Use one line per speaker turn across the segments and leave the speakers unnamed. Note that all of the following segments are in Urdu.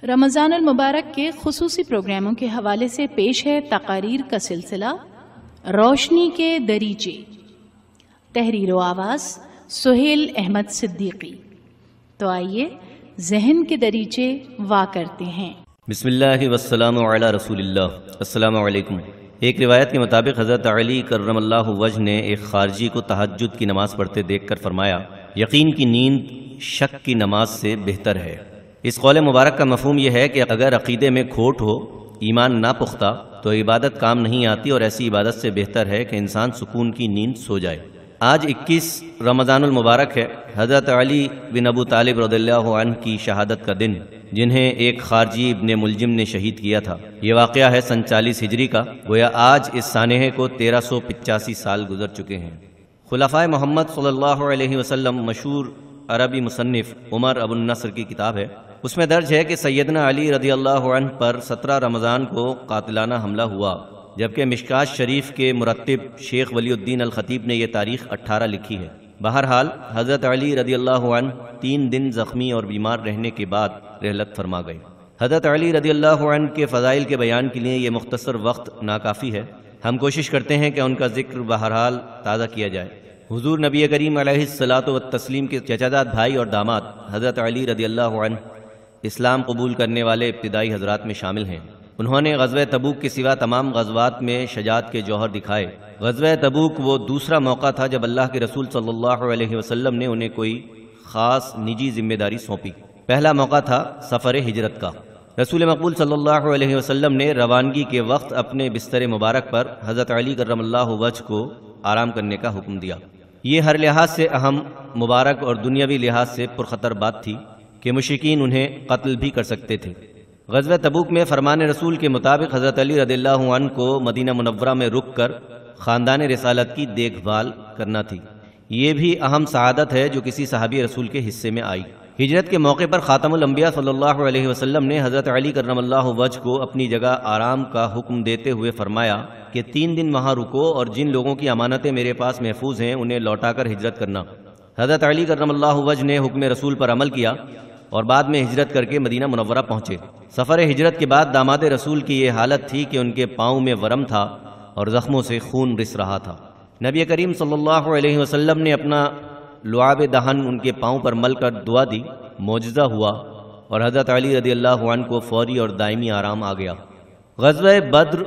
رمضان المبارک کے خصوصی پروگراموں کے حوالے سے پیش ہے تقاریر کا سلسلہ روشنی کے دریچے، تحریر و آواز سہیل احمد صدیقی۔ تو آئیے ذہن کے دریچے وا کرتے ہیں۔
بسم اللہ والسلام علی رسول اللہ۔ السلام علیکم۔ ایک روایت کے مطابق حضرت علی کرم اللہ وجہ نے ایک خارجی کو تہجد کی نماز پڑھتے دیکھ کر فرمایا، یقین کی نیند شک کی نماز سے بہتر ہے۔ اس قول مبارک کا مفہوم یہ ہے کہ اگر عقیدے میں کھوٹ ہو، ایمان نہ پختہ، تو عبادت کام نہیں آتی، اور ایسی عبادت سے بہتر ہے کہ انسان سکون کی نیند سو جائے۔ آج 21 رمضان المبارک ہے، حضرت علی بن ابو طالب رضی اللہ عنہ کی شہادت کا دن، جنہیں ایک خارجی ابن ملجم نے شہید کیا تھا۔ یہ واقعہ ہے سن 40 ہجری کا، گویا آج اس سانحے کو 1385 سال گزر چکے ہیں۔ خلفائے محمد صلی اللہ علیہ وسلم مشہور عربی مصنف عمر ابو النصر کی کتاب ہے، اس میں درج ہے کہ سیدنا علی رضی اللہ عنہ پر 17 رمضان کو قاتلانہ حملہ ہوا، جبکہ مشکات شریف کے مرتب شیخ ولی الدین الخطیب نے یہ تاریخ 18 لکھی ہے۔ بہرحال حضرت علی رضی اللہ عنہ 3 دن زخمی اور بیمار رہنے کے بعد رحلت فرما گئے۔ حضرت علی رضی اللہ عنہ کے فضائل کے بیان کے لیے یہ مختصر وقت ناکافی ہے، ہم کوشش کرتے ہیں کہ ان کا ذکر بہرحال تازہ کیا جائے۔ حضور نبی کریم علیہ الصلاۃ والتسلیم کے چچاداد بھائی اور داماد حضرت علی رضی اللہ عنہ اسلام قبول کرنے والے ابتدائی حضرات میں شامل ہیں۔ انہوں نے غزوہ تبوک کے سوا تمام غزوات میں شجاعت کے جوہر دکھائے۔ غزوہ تبوک وہ دوسرا موقع تھا جب اللہ کے رسول صلی اللہ علیہ وسلم نے انہیں کوئی خاص نجی ذمہ داری سونپی۔ پہلا موقع تھا سفر ہجرت کا۔ رسول مقبول صلی اللہ علیہ وسلم نے روانگی کے وقت اپنے بستر مبارک پر حضرت علی کرم اللہ وجہ کو آرام کرنے کا حکم دیا۔ یہ ہر لحاظ سے اہم، مبارک اور دنیاوی لحاظ سے پرخطر بات تھی کہ مشرکین انہیں قتل بھی کر سکتے تھے۔ غزوہ تبوک میں فرمان رسول کے مطابق حضرت علی رضی اللہ عنہ کو مدینہ منورہ میں رک کر خاندان رسالت کی دیکھ بھال کرنا تھی۔ یہ بھی اہم سعادت ہے جو کسی صحابی رسول کے حصے میں آئی۔ ہجرت کے موقع پر خاتم الانبیاء صلی اللہ علیہ وسلم نے حضرت علی کرم اللہ وجہ کو اپنی جگہ آرام کا حکم دیتے ہوئے فرمایا کہ 3 دن وہاں رکو، اور جن لوگوں کی امانتیں میرے پاس محفوظ ہیں انہیں لوٹا کر ہجرت کرنا۔ حضرت علی کرم اللہ وجہ نے حکم رسول پر عمل کیا اور بعد میں ہجرت کر کے مدینہ منورہ پہنچے۔ سفر ہجرت کے بعد داماد رسول کی یہ حالت تھی کہ ان کے پاؤں میں ورم تھا اور زخموں سے خون رس رہا تھا۔ نبی کریم صلی اللہ علیہ وسلم نے اپنا لعاب دہن ان کے پاؤں پر مل کر دعا دی، معجزہ ہوا اور حضرت علی رضی اللہ عنہ کو فوری اور دائمی آرام آ گیا۔ غزوہ بدر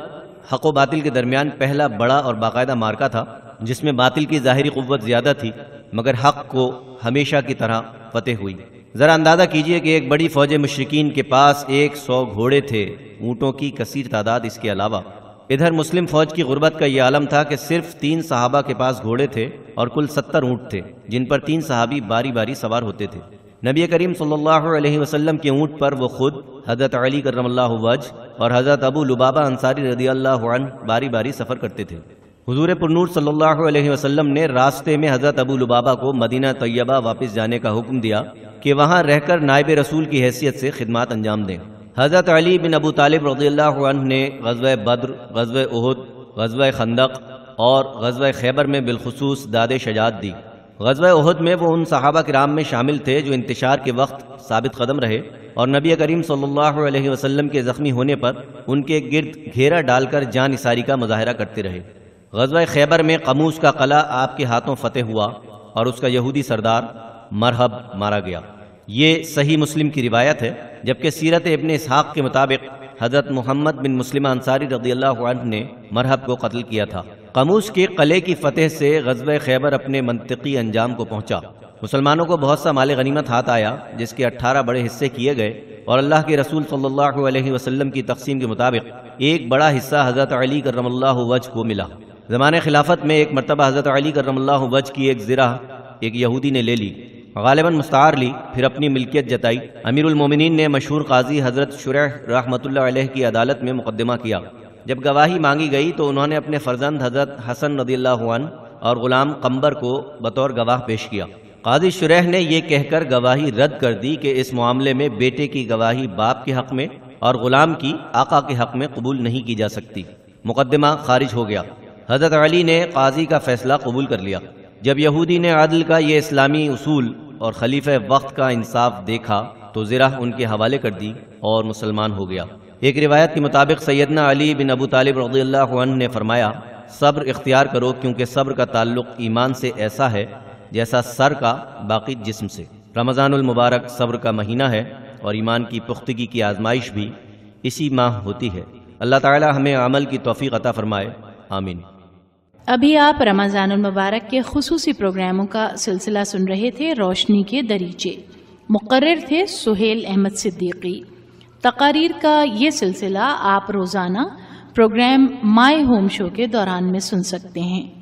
حق و باطل کے درمیان پہلا بڑا اور باقاعدہ معرکہ تھا، جس میں باطل کی ظاہری قوت زیادہ تھی مگر حق کو ہمیشہ کی طرح فتح ہوئی۔ ذرا اندازہ کیجئے کہ ایک بڑی فوج مشرکین کے پاس 100 گھوڑے تھے، اونٹوں کی کثیر تعداد اس کے علاوہ۔ ادھر مسلم فوج کی غربت کا یہ عالم تھا کہ صرف 3 صحابہ کے پاس گھوڑے تھے اور کل 70 اونٹ تھے، جن پر 3 صحابی باری باری سوار ہوتے تھے۔ نبی کریم صلی اللہ علیہ وسلم کے اونٹ پر وہ خود، حضرت علی کرم اللہ وجہ اور حضرت ابو لبابہ انصاری رضی اللہ عنہ باری باری سفر کرتے تھے۔ حضور پرنور صلی اللہ علیہ وسلم نے راستے میں حضرت ابو لبابہ کو مدینہ طیبہ واپس جانے کا حکم دیا کہ وہاں رہ کر نائب رسول کی حیثیت سے خدمات انجام دیں۔ حضرت علی بن ابو طالب رضی اللہ عنہ نے غزوہ بدر، غزوہ احد، غزوہ خندق اور غزوہ خیبر میں بالخصوص داد شجاعت دی۔ غزوہ احد میں وہ ان صحابہ کرام میں شامل تھے جو انتشار کے وقت ثابت قدم رہے اور نبی کریم صلی اللہ علیہ وسلم کے زخمی ہونے پر ان کے گرد گھیرا ڈال کر جان نثاری کا مظاہرہ کرتے رہے۔ غزوہ خیبر میں قموس کا قلعہ آپ کے ہاتھوں فتح ہوا اور اس کا یہودی سردار مرحب مارا گیا۔ یہ صحیح مسلم کی روایت ہے، جبکہ سیرت ابن اسحاق کے مطابق حضرت محمد بن مسلمہ انصاری رضی اللہ عنہ نے مرحب کو قتل کیا تھا۔ قموس کے قلعے کی فتح سے غزوہ خیبر اپنے منطقی انجام کو پہنچا۔ مسلمانوں کو بہت سا مال غنیمت ہاتھ آیا، جس کے 18 بڑے حصے کیے گئے، اور اللہ کے رسول صلی اللہ علیہ وسلم کی تقسیم کے مطابق ایک بڑا حصہ حضرت علی کرم اللہ وجہ کو ملا۔ زمانہ خلافت میں ایک مرتبہ حضرت علی کرم اللہ وجہ کی ایک زرہ ایک یہودی نے لے لی، غالباً مستعار لی، پھر اپنی ملکیت جتائی۔ امیر المومنین نے مشہور قاضی حضرت شریح رحمۃ اللہ علیہ کی عدالت میں مقدمہ کیا۔ جب گواہی مانگی گئی تو انہوں نے اپنے فرزند حضرت حسن رضی اللہ عنہ اور غلام قمبر کو بطور گواہ پیش کیا۔ قاضی شریح نے یہ کہہ کر گواہی رد کر دی کہ اس معاملے میں بیٹے کی گواہی باپ کے حق میں اور غلام کی آقا کے حق میں قبول نہیں کی جا سکتی۔ مقدمہ خارج ہو گیا۔ حضرت علی نے قاضی کا فیصلہ قبول کر لیا۔ جب یہودی نے عدل کا یہ اسلامی اصول اور خلیفہ وقت کا انصاف دیکھا تو زرہ ان کے حوالے کر دی اور مسلمان ہو گیا۔ ایک روایت کے مطابق سیدنا علی بن ابو طالب رضی اللہ عنہ نے فرمایا، صبر اختیار کرو کیونکہ صبر کا تعلق ایمان سے ایسا ہے جیسا سر کا باقی جسم سے۔ رمضان المبارک صبر کا مہینہ ہے اور ایمان کی پختگی کی آزمائش بھی اسی ماہ ہوتی ہے۔ اللہ تعالی ہمیں عمل کی توفیق عطا فرمائے، آمین۔
ابھی آپ رمضان المبارک کے خصوصی پروگراموں کا سلسلہ سن رہے تھے، روشنی کے دریچے۔ مقرر تھے سہیل احمد صدیقی۔ تقاریر کا یہ سلسلہ آپ روزانہ پروگرام مائی ہوم شو کے دوران میں سن سکتے ہیں۔